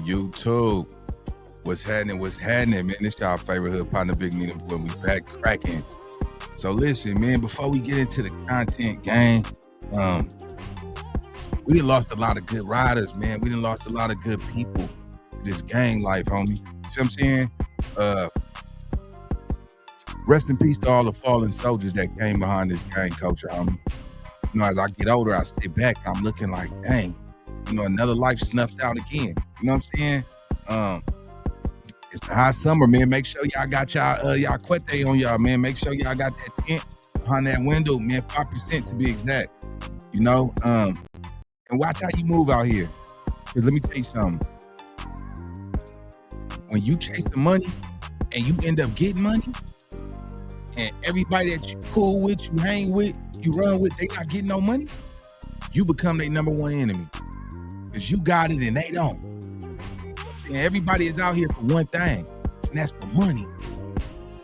YouTube. What's happening? What's happening, man? It's y'all favorite hood partner, Big Nina, when we back cracking. So listen, man, before we get into the content gang, we done lost a lot of good riders, man. We done lost a lot of good people in this gang life, homie. You see what I'm saying? Rest in peace to all the fallen soldiers that came behind this gang culture, homie. You know, as I get older, I sit back, I'm looking like, dang, you know, another life snuffed out again. You know what I'm saying? It's the hot summer, man. Make sure y'all got y'all quete on y'all, man. Make sure y'all got that tent behind that window, man. 5% to be exact. You know, and watch how you move out here. Because let me tell you something. When you chase the money and you end up getting money, and everybody that you cool with, you hang with, you run with, they not getting no money, you become their number one enemy. Because you got it and they don't. And everybody is out here for one thing, and that's for money.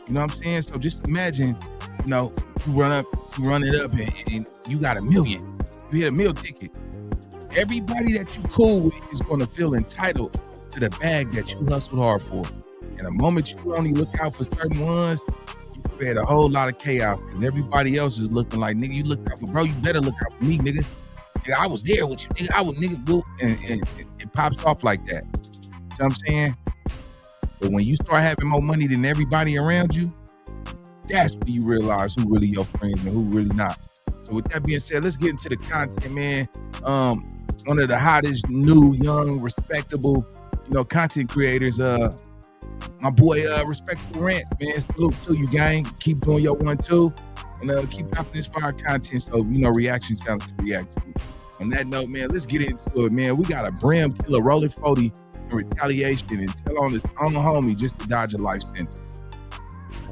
You know what I'm saying? So just imagine, you know, you run it up, and you got $1 million. You hit a meal ticket. Everybody that you cool with is going to feel entitled to the bag that you hustled hard for. And the moment you only look out for certain ones, you create a whole lot of chaos because everybody else is looking like, nigga, you look out for, bro, you better look out for me, nigga. Nigga, I was there with you, nigga. I was, nigga, go, and it pops off like that. You know what I'm saying? But when you start having more money than everybody around you, that's when you realize who really your friends and who really not. So with that being said, let's get into the content, man. One of the hottest, new, young, respectable, you know, content creators, my boy, Respectable Rants, man. Salute to you, gang. Keep doing your 1-2, and keep dropping this fire content so, you know, reaction channels can react to it. On that note, man, let's get into it, man. We got a Brim killer, Rollin 40 in Retaliation, and tell on his own homie just to dodge a life sentence.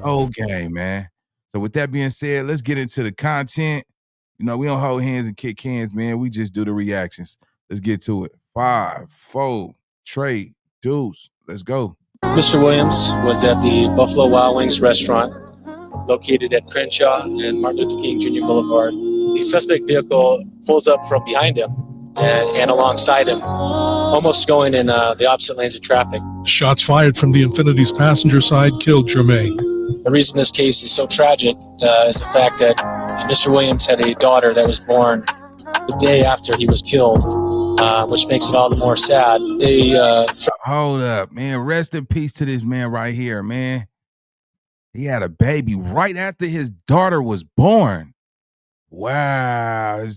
Okay, man. So with that being said, let's get into the content. You know, we don't hold hands and kick hands, man. We just do the reactions. Let's get to it. 5, 4, trade, deuce. Let's go. Mr. Williams was at the Buffalo Wild Wings restaurant located at Crenshaw and Martin Luther King Jr. Boulevard. The suspect vehicle pulls up from behind him and alongside him, almost going in the opposite lanes of traffic. Shots fired from the Infinity's passenger side killed Jermaine. The reason this case is so tragic is the fact that Mr. Williams had a daughter that was born the day after he was killed, which makes it all the more sad. Hold up, man. Rest in peace to this man right here, man. He had a baby right after his daughter was born. Wow.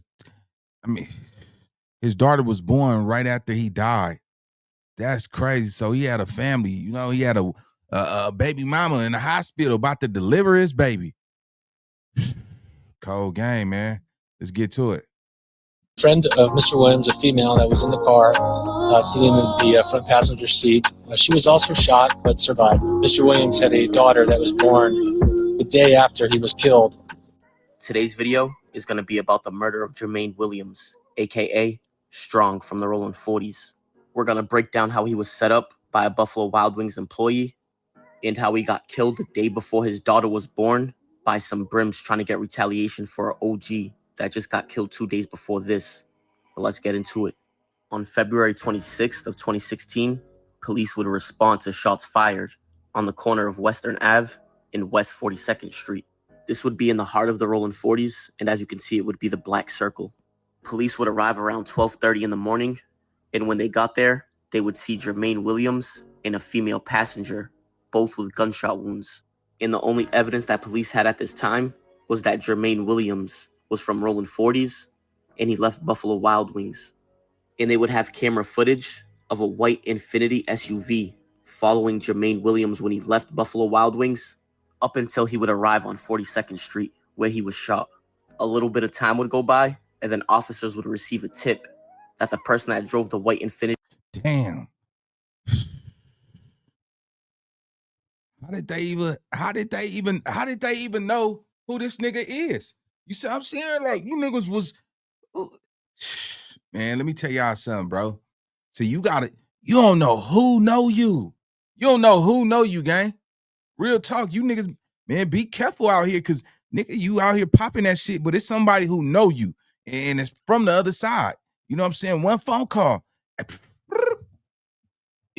His daughter was born right after he died. That's crazy. So he had a family, you know, he had a baby mama in the hospital about to deliver his baby. Cold game, man. Let's get to it. Friend of Mr. Williams, a female that was in the car, sitting in the front passenger seat. She was also shot, but survived. Mr. Williams had a daughter that was born the day after he was killed. Today's video is going to be about the murder of Jermaine Williams, aka Strong from the Rollin 40s. We're going to break down how he was set up by a Buffalo Wild Wings employee and how he got killed the day before his daughter was born by some Brims trying to get retaliation for an OG that just got killed 2 days before this. But let's get into it. On February 26th of 2016, police would respond to shots fired on the corner of Western Ave and West 42nd Street. This would be in the heart of the Rollin 40s, and as you can see, it would be the Black Circle. Police would arrive around 12:30 in the morning, and when they got there, they would see Jermaine Williams and a female passenger, both with gunshot wounds. And the only evidence that police had at this time was that Jermaine Williams was from Rollin 40s, and he left Buffalo Wild Wings. And they would have camera footage of a white Infiniti SUV following Jermaine Williams when he left Buffalo Wild Wings up until he would arrive on 42nd Street, where he was shot. A little bit of time would go by, and then officers would receive a tip that the person that drove the white Infiniti... Damn. How did they even know who this nigga is? You see what I'm saying? Like, you niggas was, man, let me tell y'all something, bro. So you don't know who know you. You don't know who know you, gang. Real talk, you niggas, man, be careful out here, because nigga, you out here popping that shit, but it's somebody who know you, and it's from the other side. You know what I'm saying? One phone call.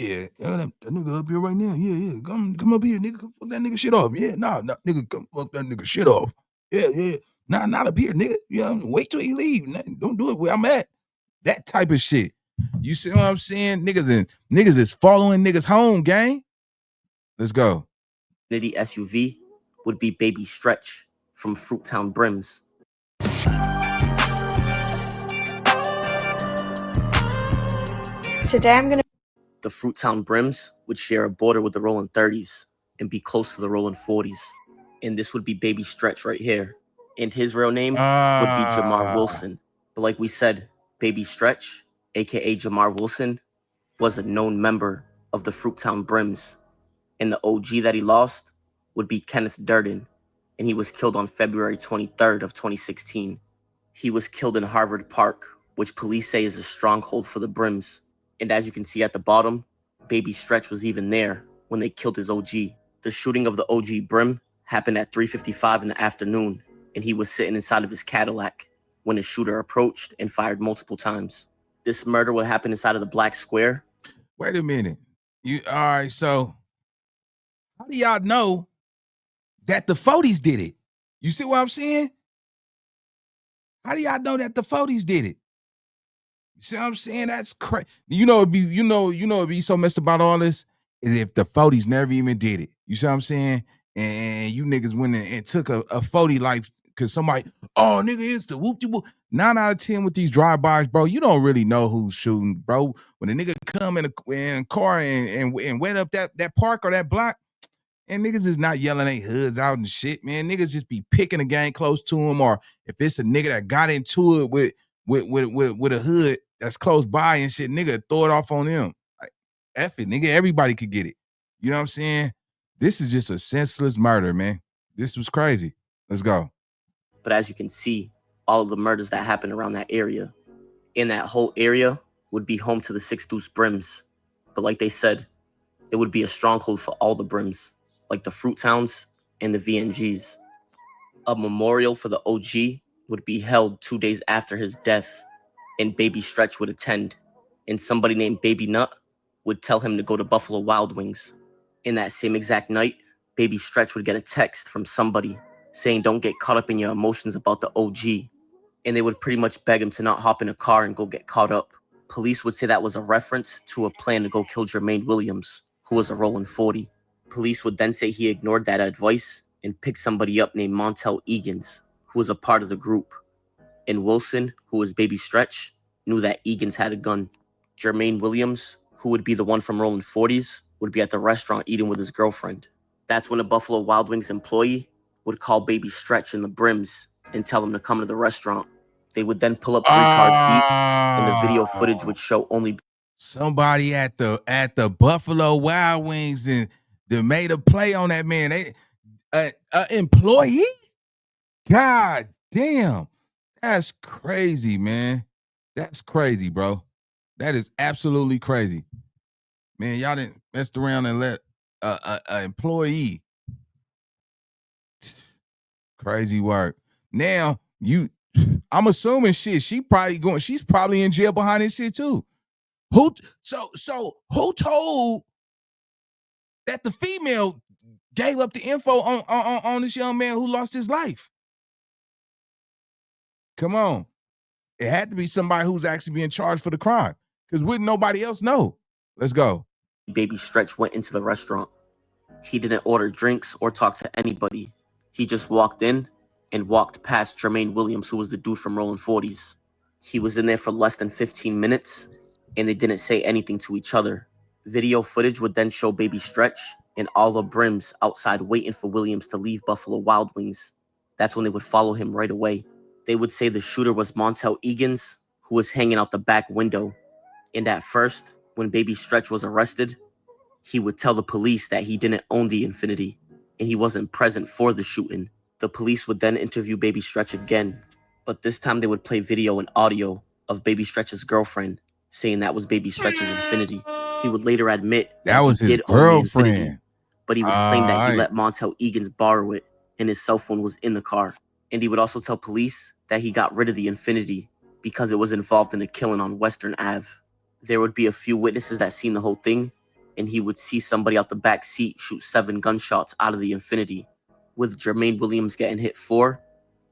Yeah, that nigga up here right now. Yeah. Come up here, nigga. Come fuck that nigga shit off. Yeah, nah, nigga, come fuck that nigga shit off. Yeah. Nah, not up here, nigga. Yeah, wait till he leave. Nah, don't do it where I'm at. That type of shit. You see what I'm saying? Niggas is following niggas home, gang. Let's go. Infinity SUV would be Baby Stretch from Fruittown Brims. Today I'm gonna. The Fruittown Brims would share a border with the Rollin 30s and be close to the Rollin 40s. And this would be Baby Stretch right here. And his real name would be Jamar Wilson. But like we said, Baby Stretch, aka Jamar Wilson, was a known member of the Fruittown Brims. And the OG that he lost would be Kenneth Durden. And he was killed on February 23rd of 2016. He was killed in Harvard Park, which police say is a stronghold for the Brims. And as you can see at the bottom, Baby Stretch was even there when they killed his OG. The shooting of the OG Brim happened at 3:55 in the afternoon, and he was sitting inside of his Cadillac when the shooter approached and fired multiple times. This murder would happen inside of the Black Square. Wait a minute. All right, so how do y'all know that the 40s did it? You see what I'm saying? How do y'all know that the 40s did it? You see what I'm saying? That's crazy. It'd be so messed about all this is if the 40s never even did it. You see what I'm saying? And you niggas went and took a 40 life because somebody, oh nigga, it's the whoop-de-whoop. 9 out of 10 with these drive-bys, bro. You don't really know who's shooting, bro. When a nigga come in a car and wet up that park or that block, and niggas is not yelling their hoods out and shit, man. Niggas just be picking a gang close to him, or if it's a nigga that got into it with a hood that's close by and shit, nigga throw it off on them. Like, F it, nigga. Everybody could get it. You know what I'm saying? This is just a senseless murder, man. This was crazy. Let's go. But as you can see, all of the murders that happened around that area, in that whole area, would be home to the Six Deuce Brims. But like they said, it would be a stronghold for all the Brims, like the Fruit Towns and the VNGs. A memorial for the OG would be held 2 days after his death, and Baby Stretch would attend, and somebody named Baby Nut would tell him to go to Buffalo Wild Wings. In that same exact night, Baby Stretch would get a text from somebody saying don't get caught up in your emotions about the OG, and they would pretty much beg him to not hop in a car and go get caught up. Police would say that was a reference to a plan to go kill Jermaine Williams, who was a Rollin 40. Police would then say he ignored that advice and picked somebody up named Montel Egan's, who was a part of the group. And Wilson, who was Baby Stretch, knew that Egan's had a gun. Jermaine Williams, who would be the one from Rollin 40s, would be at the restaurant eating with his girlfriend. That's when a Buffalo Wild Wings employee would call Baby Stretch and the Brims and tell him to come to the restaurant. They would then pull up 3 cars deep, and the video footage would show only somebody at the Buffalo Wild Wings and they made a play on that man. They employee? God damn. That's crazy, man. That's crazy, bro. That is absolutely crazy. Man, y'all didn't mess around and let a employee. Crazy work. Now, I'm assuming shit, she's probably in jail behind this shit too. Who told that the female gave up the info on this young man who lost his life? Come on. It had to be somebody who's actually being charged for the crime. Because wouldn't nobody else know? Let's go. Baby Stretch went into the restaurant. He didn't order drinks or talk to anybody. He just walked in and walked past Jermaine Williams, who was the dude from Rollin 40s. He was in there for less than 15 minutes, and they didn't say anything to each other. Video footage would then show Baby Stretch and all the Brims outside waiting for Williams to leave Buffalo Wild Wings. That's when they would follow him right away. They would say the shooter was Montel Egan's, who was hanging out the back window. And at first, when Baby Stretch was arrested, he would tell the police that he didn't own the Infinity and he wasn't present for the shooting. The police would then interview Baby Stretch again, but this time they would play video and audio of Baby Stretch's girlfriend saying that was Baby Stretch's Infinity. He would later admit that was he his did own the girlfriend. Infinity, but he would claim that he let Montel Egan's borrow it and his cell phone was in the car. And he would also tell police that he got rid of the Infinity because it was involved in a killing on Western Ave. There would be a few witnesses that seen the whole thing, and he would see somebody out the back seat shoot 7 gunshots out of the Infiniti, with Jermaine Williams getting hit 4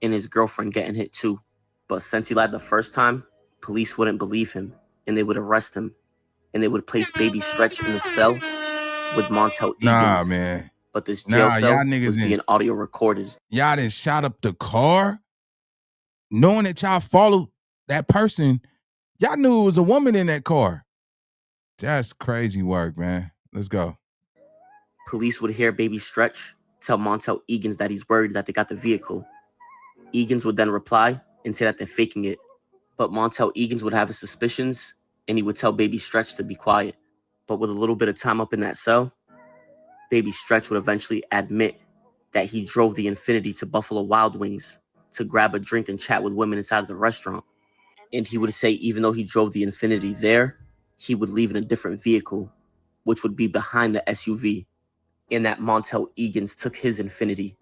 and his girlfriend getting hit 2. But since he lied the first time, police wouldn't believe him, and they would arrest him, and they would place Baby Stretch in the cell with Montel Nah, Egan's. man. But this jail Nah, cell y'all niggas was being audio recorded. Y'all done shot up the car, knowing that y'all followed that person. Y'all knew it was a woman in that car. That's crazy work, man. Let's go. Police would hear Baby Stretch tell Montel Egan's that he's worried that they got the vehicle. Egan's would then reply and say that they're faking it. But Montel Egan's would have his suspicions, and he would tell Baby Stretch to be quiet. But with a little bit of time up in that cell, Baby Stretch would eventually admit that he drove the Infiniti to Buffalo Wild Wings to grab a drink and chat with women inside of the restaurant. And he would say even though he drove the Infiniti there, he would leave in a different vehicle, which would be behind the SUV, and that Montel Egan's took his Infiniti.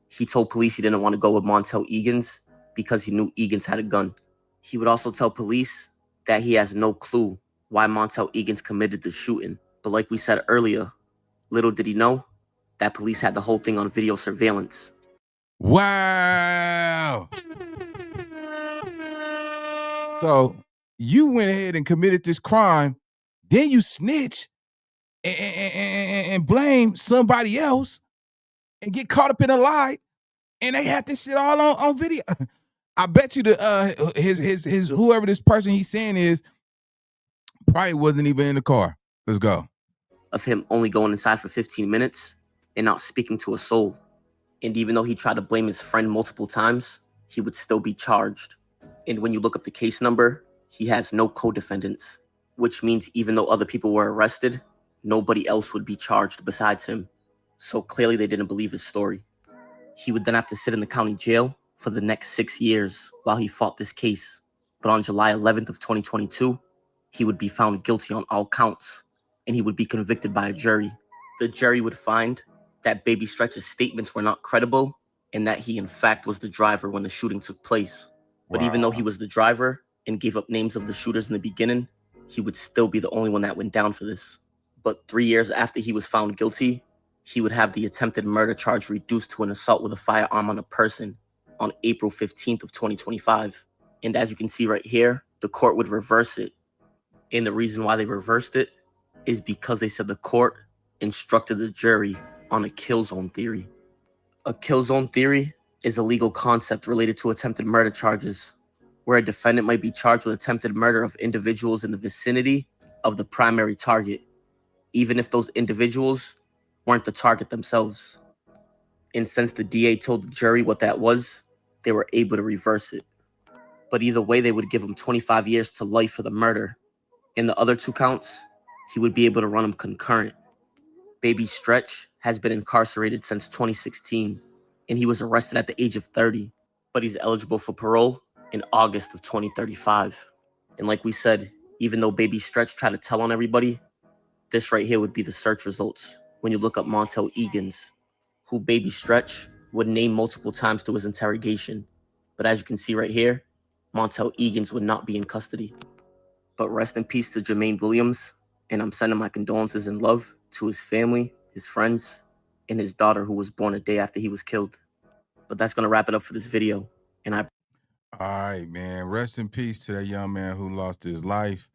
He told police he didn't want to go with Montel Egan's because he knew Egan's had a gun. He would also tell police that he has no clue why Montel Egan's committed the shooting. But like we said earlier, little did he know that police had the whole thing on video surveillance. Wow. So you went ahead and committed this crime, then you snitch and blame somebody else and get caught up in a lie, and they had this shit all on video. I bet you his whoever this person he's saying is probably wasn't even in the car. Let's go. Of him only going inside for 15 minutes and not speaking to a soul. And even though he tried to blame his friend multiple times, he would still be charged. And when you look up the case number, he has no co-defendants, which means even though other people were arrested, nobody else would be charged besides him. So clearly they didn't believe his story. He would then have to sit in the county jail for the next 6 years while he fought this case. But on July 11th of 2022, he would be found guilty on all counts, and he would be convicted by a jury. The jury would find that Baby Stretch's statements were not credible and that he in fact was the driver when the shooting took place. But even though he was the driver and gave up names of the shooters in the beginning, he would still be the only one that went down for this. But 3 years after he was found guilty, he would have the attempted murder charge reduced to an assault with a firearm on a person on April 15th of 2025. And as you can see right here, the court would reverse it. And the reason why they reversed it is because they said the court instructed the jury on a kill zone theory. A kill zone theory is a legal concept related to attempted murder charges, where a defendant might be charged with attempted murder of individuals in the vicinity of the primary target, even if those individuals weren't the target themselves. And since the DA told the jury what that was, they were able to reverse it. But either way, they would give him 25 years to life for the murder. In the other 2 counts, he would be able to run them concurrent. Baby Stretch has been incarcerated since 2016, and he was arrested at the age of 30, but he's eligible for parole in August of 2035. And like we said, even though Baby Stretch tried to tell on everybody, this right here would be the search results when you look up Montel Egan's, who Baby Stretch would name multiple times through his interrogation. But as you can see right here, Montel Egan's would not be in custody. But rest in peace to Jermaine Williams, and I'm sending my condolences and love to his family, his friends, and his daughter who was born a day after he was killed. But that's going to wrap it up for this video. And All right, man. Rest in peace to that young man who lost his life.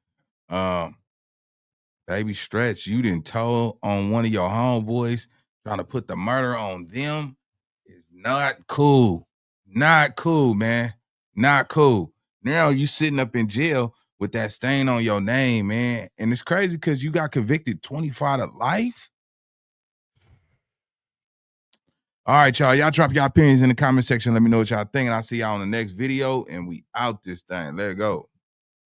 Baby Stretch, you didn't told on one of your homeboys trying to put the murder on them. Is not cool. Not cool, man. Not cool. Now you sitting up in jail with that stain on your name, man. And it's crazy because you got convicted 25 to life. All right, y'all. Y'all drop your opinions in the comment section. Let me know what y'all think. And I'll see y'all on the next video. And we out this thing. Let it go.